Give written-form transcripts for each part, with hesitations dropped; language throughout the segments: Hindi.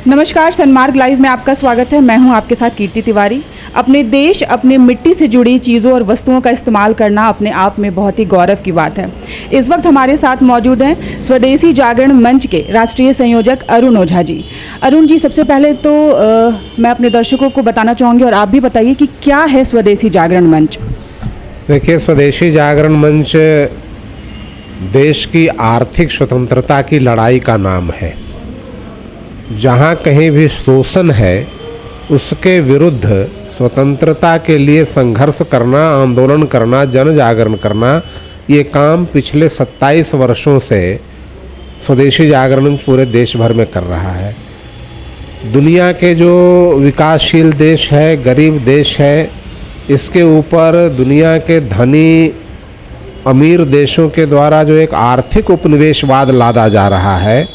नमस्कार, सन्मार्ग लाइव में आपका स्वागत है। मैं हूं आपके साथ कीर्ति तिवारी। अपने देश, अपने मिट्टी से जुड़ी चीज़ों और वस्तुओं का इस्तेमाल करना अपने आप में बहुत ही गौरव की बात है। इस वक्त हमारे साथ मौजूद हैं स्वदेशी जागरण मंच के राष्ट्रीय संयोजक अरुण ओझा जी। अरुण जी, सबसे पहले तो मैं अपने दर्शकों को बताना चाहूँगी और आप भी बताइए कि क्या है स्वदेशी जागरण मंच। देखिए, स्वदेशी जागरण मंच देश की आर्थिक स्वतंत्रता की लड़ाई का नाम है। जहाँ कहीं भी शोषण है उसके विरुद्ध स्वतंत्रता के लिए संघर्ष करना, आंदोलन करना, जन जागरण करना, ये काम पिछले 27 वर्षों से स्वदेशी जागरण पूरे देश भर में कर रहा है। दुनिया के जो विकासशील देश है, गरीब देश है, इसके ऊपर दुनिया के धनी अमीर देशों के द्वारा जो एक आर्थिक उपनिवेशवाद लादा जा रहा है,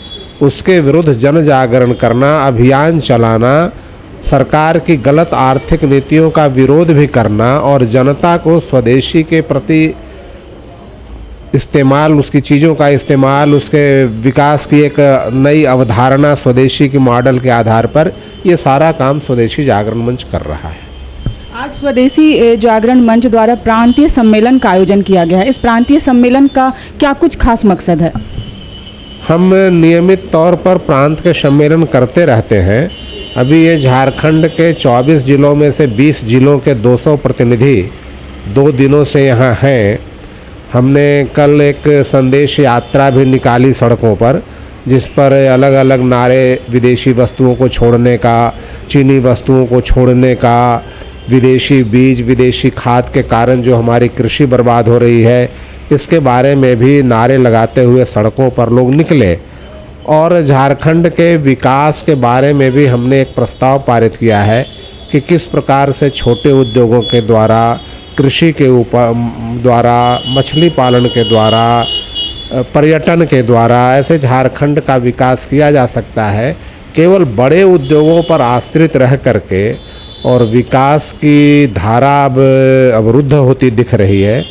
उसके विरुद्ध जन जागरण करना, अभियान चलाना, सरकार की गलत आर्थिक नीतियों का विरोध भी करना और जनता को स्वदेशी के प्रति इस्तेमाल, उसकी चीज़ों का इस्तेमाल, उसके विकास की एक नई अवधारणा स्वदेशी के मॉडल के आधार पर ये सारा काम स्वदेशी जागरण मंच कर रहा है। आज स्वदेशी जागरण मंच द्वारा प्रांतीय सम्मेलन का आयोजन किया गया है। इस प्रांतीय सम्मेलन का क्या कुछ खास मकसद है? हम नियमित तौर पर प्रांत के सम्मेलन करते रहते हैं। अभी ये झारखंड के 24 जिलों में से 20 जिलों के 200 प्रतिनिधि 2 दिनों से यहाँ हैं। हमने कल एक संदेश यात्रा भी निकाली सड़कों पर, जिस पर अलग अलग नारे विदेशी वस्तुओं को छोड़ने का, चीनी वस्तुओं को छोड़ने का, विदेशी बीज, विदेशी खाद के कारण जो हमारी कृषि बर्बाद हो रही है, इसके बारे में भी नारे लगाते हुए सड़कों पर लोग निकले। और झारखंड के विकास के बारे में भी हमने एक प्रस्ताव पारित किया है कि किस प्रकार से छोटे उद्योगों के द्वारा, कृषि के ऊपर द्वारा, मछली पालन के द्वारा, पर्यटन के द्वारा ऐसे झारखंड का विकास किया जा सकता है। केवल बड़े उद्योगों पर आश्रित रह करके और विकास की धारा अब अवरुद्ध होती दिख रही है,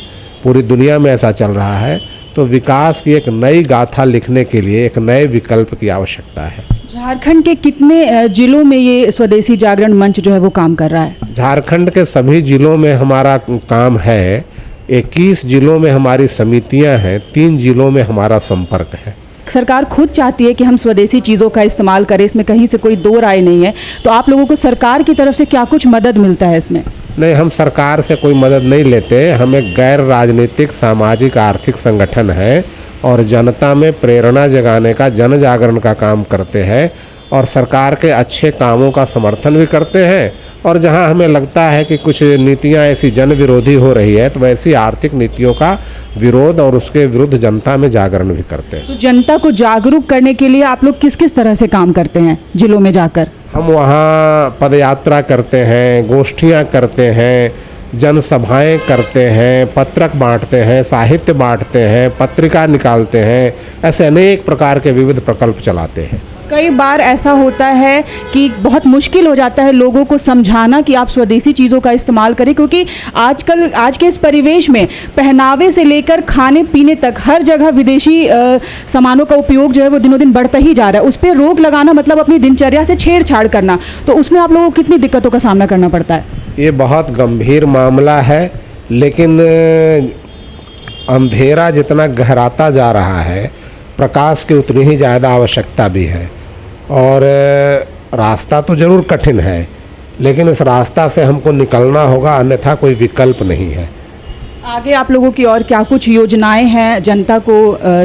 पूरी दुनिया में ऐसा चल रहा है। तो विकास की एक नई गाथा लिखने के लिए एक नए विकल्प की आवश्यकता है। झारखंड के कितने जिलों में ये स्वदेशी जागरण मंच जो है वो काम कर रहा है? झारखंड के सभी जिलों में हमारा काम है। 21 जिलों में हमारी समितियां हैं, 3 जिलों में हमारा संपर्क है। सरकार खुद चाहती है कि हम स्वदेशी चीज़ों का इस्तेमाल करें, इसमें कहीं से कोई दो राय नहीं है। तो आप लोगों को सरकार की तरफ से क्या कुछ मदद मिलता है इसमें? नहीं, हम सरकार से कोई मदद नहीं लेते। हम एक गैर राजनीतिक सामाजिक आर्थिक संगठन है और जनता में प्रेरणा जगाने का, जन जागरण का काम करते हैं और सरकार के अच्छे कामों का समर्थन भी करते हैं। और जहां हमें लगता है कि कुछ नीतियां ऐसी जन विरोधी हो रही है, तो वैसी आर्थिक नीतियों का विरोध और उसके विरुद्ध जनता में जागरण भी करते हैं। तो जनता को जागरूक करने के लिए आप लोग किस किस तरह से काम करते हैं जिलों में जाकर? हम वहाँ पदयात्रा करते हैं, गोष्ठियाँ करते हैं, जनसभाएं करते हैं, पत्रक बांटते हैं, साहित्य बांटते हैं, पत्रिका निकालते हैं, ऐसे अनेक प्रकार के विविध प्रकल्प चलाते हैं। कई बार ऐसा होता है कि बहुत मुश्किल हो जाता है लोगों को समझाना कि आप स्वदेशी चीज़ों का इस्तेमाल करें, क्योंकि आज के इस परिवेश में पहनावे से लेकर खाने पीने तक हर जगह विदेशी सामानों का उपयोग जो है वो दिनों दिन बढ़ता ही जा रहा है। उस पर रोक लगाना मतलब अपनी दिनचर्या से छेड़छाड़ करना। तो उसमें आप लोगों को कितनी दिक्कतों का सामना करना पड़ता है? ये बहुत गंभीर मामला है, लेकिन अंधेरा जितना गहराता जा रहा है, प्रकाश की उतनी ही ज़्यादा आवश्यकता भी है। और रास्ता तो ज़रूर कठिन है, लेकिन इस रास्ता से हमको निकलना होगा, अन्यथा कोई विकल्प नहीं है। आगे आप लोगों की और क्या कुछ योजनाएं हैं जनता को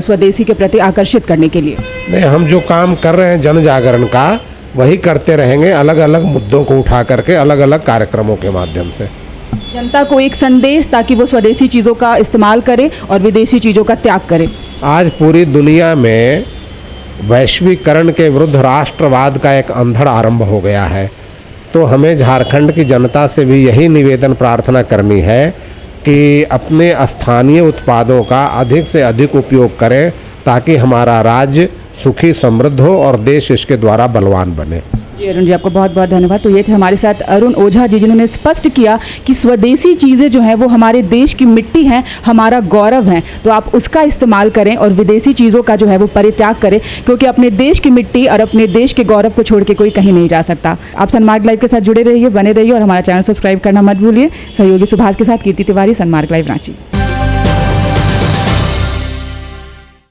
स्वदेशी के प्रति आकर्षित करने के लिए? नहीं, हम जो काम कर रहे हैं जन जागरण का, वही करते रहेंगे, अलग अलग मुद्दों को उठा करके, अलग अलग कार्यक्रमों के माध्यम से। जनता को एक संदेश, ताकि वो स्वदेशी चीज़ों का इस्तेमाल करे और विदेशी चीज़ों का त्याग करे। आज पूरी दुनिया में वैश्वीकरण के विरुद्ध राष्ट्रवाद का एक अंधड़ आरंभ हो गया है। तो हमें झारखंड की जनता से भी यही निवेदन प्रार्थना करनी है कि अपने स्थानीय उत्पादों का अधिक से अधिक उपयोग करें, ताकि हमारा राज्य सुखी समृद्ध हो और देश इसके द्वारा बलवान बने। जी अरुण जी, आपको बहुत बहुत धन्यवाद। तो ये थे हमारे साथ अरुण ओझा जी, जिन्होंने स्पष्ट किया कि स्वदेशी चीज़ें जो हैं वो हमारे देश की मिट्टी हैं, हमारा गौरव है, तो आप उसका इस्तेमाल करें और विदेशी चीज़ों का जो है वो परित्याग करें, क्योंकि अपने देश की मिट्टी और अपने देश के गौरव को छोड़ के कोई कहीं नहीं जा सकता। आप सनमार्ग लाइव के साथ जुड़े रहिए, बने रहिए और हमारा चैनल सब्सक्राइब करना मत भूलिए। सहयोगी सुभाष के साथ कीर्ति तिवारी, सनमार्ग लाइव रांची।